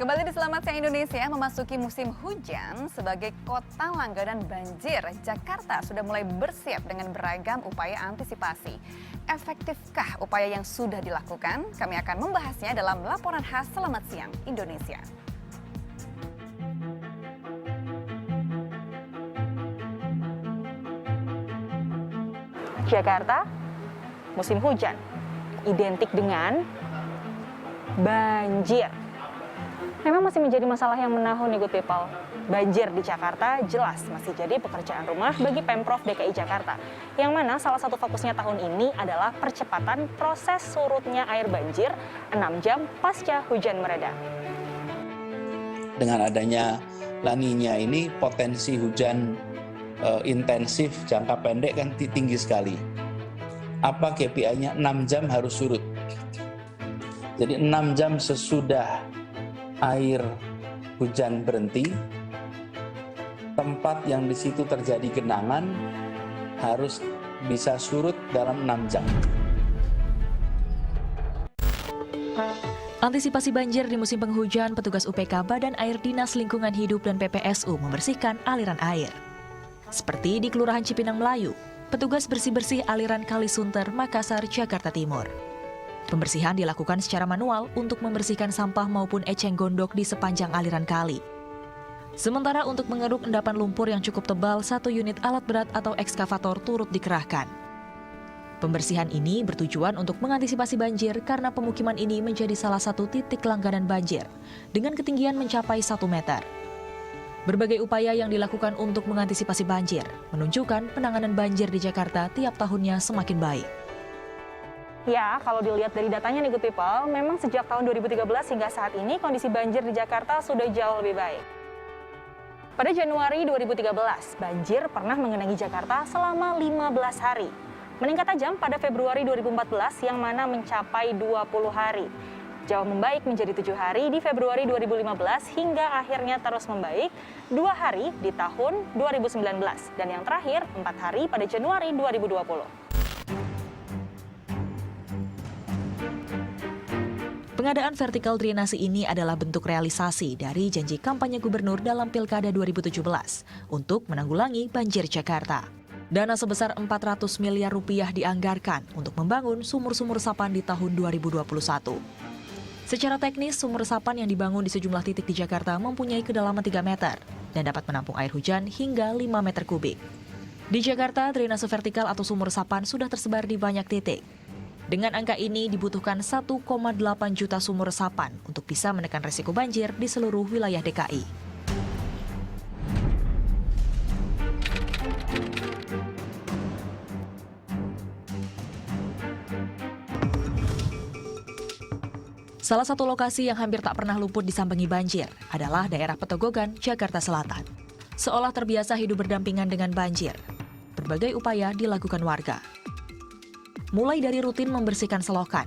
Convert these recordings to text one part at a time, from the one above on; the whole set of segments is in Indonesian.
Kembali di Selamat Siang Indonesia, memasuki musim hujan sebagai kota langganan banjir, Jakarta sudah mulai bersiap dengan beragam upaya antisipasi. Efektifkah upaya yang sudah dilakukan? Kami akan membahasnya dalam laporan khas Selamat Siang Indonesia. Jakarta, musim hujan, identik dengan banjir. Memang masih menjadi masalah yang menahun nih Good People. Banjir di Jakarta jelas masih jadi pekerjaan rumah bagi Pemprov DKI Jakarta. Yang mana salah satu fokusnya tahun ini adalah percepatan proses surutnya air banjir 6 jam pasca hujan mereda. Dengan adanya La Niña ini potensi hujan intensif jangka pendek kan tinggi sekali. Apa KPI-nya? 6 jam harus surut. Jadi 6 jam sesudah air hujan berhenti, tempat yang di situ terjadi genangan harus bisa surut dalam 6 jam. Antisipasi banjir di musim penghujan, petugas UPK Badan Air Dinas Lingkungan Hidup dan PPSU membersihkan aliran air. Seperti di Kelurahan Cipinang Melayu, petugas bersih-bersih aliran Kali Sunter, Makassar, Jakarta Timur. Pembersihan dilakukan secara manual untuk membersihkan sampah maupun eceng gondok di sepanjang aliran kali. Sementara untuk mengeruk endapan lumpur yang cukup tebal, 1 unit alat berat atau ekskavator turut dikerahkan. Pembersihan ini bertujuan untuk mengantisipasi banjir karena pemukiman ini menjadi salah satu titik langganan banjir dengan ketinggian mencapai 1 meter. Berbagai upaya yang dilakukan untuk mengantisipasi banjir menunjukkan penanganan banjir di Jakarta tiap tahunnya semakin baik. Ya, kalau dilihat dari datanya nih Good People, memang sejak tahun 2013 hingga saat ini kondisi banjir di Jakarta sudah jauh lebih baik. Pada Januari 2013, banjir pernah mengenangi Jakarta selama 15 hari. Meningkat tajam pada Februari 2014 yang mana mencapai 20 hari. Jauh membaik menjadi 7 hari di Februari 2015 hingga akhirnya terus membaik 2 hari di tahun 2019 dan yang terakhir 4 hari pada Januari 2020. Pengadaan vertikal drainase ini adalah bentuk realisasi dari janji kampanye gubernur dalam Pilkada 2017 untuk menanggulangi banjir Jakarta. Dana sebesar 400 miliar rupiah dianggarkan untuk membangun sumur-sumur resapan di tahun 2021. Secara teknis, sumur resapan yang dibangun di sejumlah titik di Jakarta mempunyai kedalaman 3 meter dan dapat menampung air hujan hingga 5 meter kubik. Di Jakarta, drainase vertikal atau sumur resapan sudah tersebar di banyak titik. Dengan angka ini dibutuhkan 1,8 juta sumur resapan untuk bisa menekan risiko banjir di seluruh wilayah DKI. Salah satu lokasi yang hampir tak pernah luput disambangi banjir adalah daerah Petogogan, Jakarta Selatan. Seolah terbiasa hidup berdampingan dengan banjir, berbagai upaya dilakukan warga. Mulai dari rutin membersihkan selokan,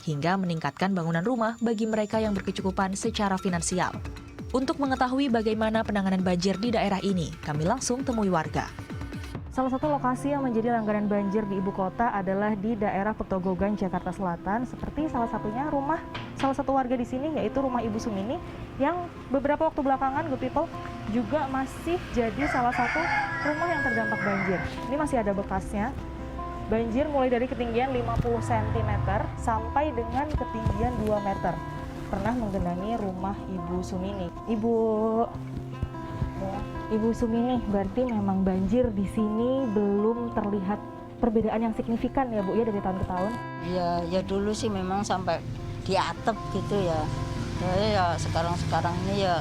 hingga meningkatkan bangunan rumah bagi mereka yang berkecukupan secara finansial. Untuk mengetahui bagaimana penanganan banjir di daerah ini, kami langsung temui warga. Salah satu lokasi yang menjadi langganan banjir di ibu kota adalah di daerah Petogogan, Jakarta Selatan, seperti salah satunya rumah salah satu warga di sini, yaitu rumah Ibu Sumini, yang beberapa waktu belakangan, Good People, juga masih jadi salah satu rumah yang terdampak banjir. Ini masih ada bekasnya. Banjir mulai dari ketinggian 50 cm sampai dengan ketinggian 2 meter. Pernah menggenangi rumah Ibu Sumini. Ibu Sumini, berarti memang banjir di sini belum terlihat perbedaan yang signifikan ya Bu ya dari tahun ke tahun? Ya dulu sih memang sampai di atap gitu ya. Ya sekarang ini ya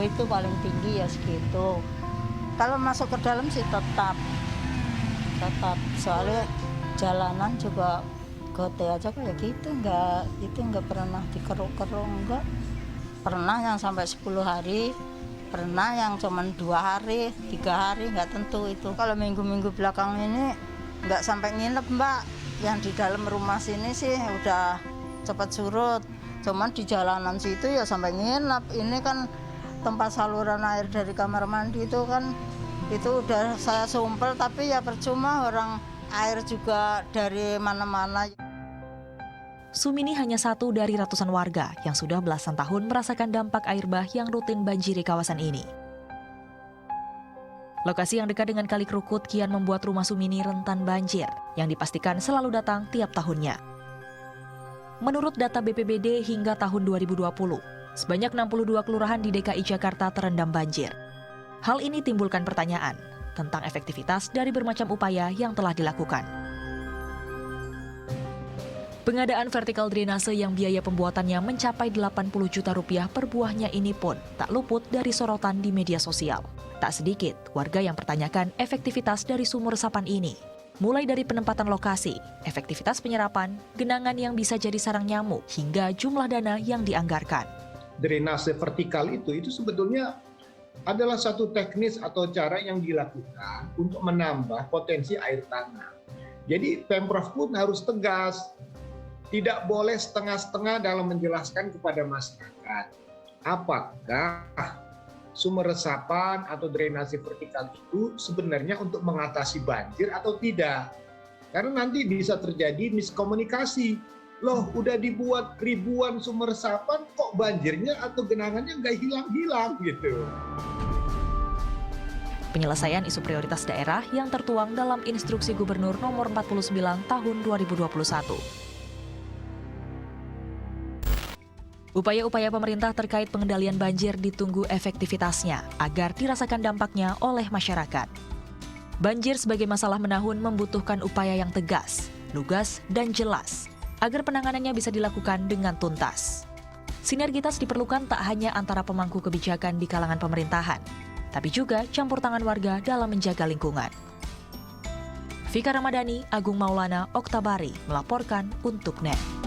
itu paling tinggi ya segitu. Kalau masuk ke dalam sih tetap soalnya jalanan juga gote aja kayak gitu, nggak pernah dikeruk-keruk, nggak pernah yang sampai 10 hari, pernah yang cuman 2 hari, 3 hari, nggak tentu itu. Kalau minggu-minggu belakang ini nggak sampai nginep Mbak, yang di dalam rumah sini sih udah cepat surut, cuman di jalanan situ ya sampai nginep. Ini kan tempat saluran air dari kamar mandi itu kan itu udah saya sumpel, tapi ya percuma, orang air juga dari mana-mana. Sumini hanya satu dari ratusan warga yang sudah belasan tahun merasakan dampak air bah yang rutin banjiri kawasan ini. Lokasi yang dekat dengan Kali Krukut kian membuat rumah Sumini rentan banjir yang dipastikan selalu datang tiap tahunnya. Menurut data BPBD hingga tahun 2020, sebanyak 62 kelurahan di DKI Jakarta terendam banjir. Hal ini timbulkan pertanyaan tentang efektivitas dari bermacam upaya yang telah dilakukan. Pengadaan vertikal drainase yang biaya pembuatannya mencapai 80 juta rupiah per buahnya ini pun tak luput dari sorotan di media sosial. Tak sedikit warga yang pertanyakan efektivitas dari sumur resapan ini. Mulai dari penempatan lokasi, efektivitas penyerapan, genangan yang bisa jadi sarang nyamuk, hingga jumlah dana yang dianggarkan. Drainase vertikal itu sebetulnya adalah satu teknis atau cara yang dilakukan untuk menambah potensi air tanah. Jadi Pemprov pun harus tegas, tidak boleh setengah-setengah dalam menjelaskan kepada masyarakat apakah sumber resapan atau drainase vertikal itu sebenarnya untuk mengatasi banjir atau tidak. Karena nanti bisa terjadi miskomunikasi. Loh, udah dibuat ribuan sumber resapan, kok banjirnya atau genangannya nggak hilang-hilang gitu. Penyelesaian isu prioritas daerah yang tertuang dalam Instruksi Gubernur Nomor 49 Tahun 2021. Upaya-upaya pemerintah terkait pengendalian banjir ditunggu efektivitasnya agar dirasakan dampaknya oleh masyarakat. Banjir sebagai masalah menahun membutuhkan upaya yang tegas, lugas, dan jelas agar penanganannya bisa dilakukan dengan tuntas. Sinergitas diperlukan tak hanya antara pemangku kebijakan di kalangan pemerintahan, tapi juga campur tangan warga dalam menjaga lingkungan. Vika Ramadhani, Agung Maulana, Oktabari melaporkan untuk NET.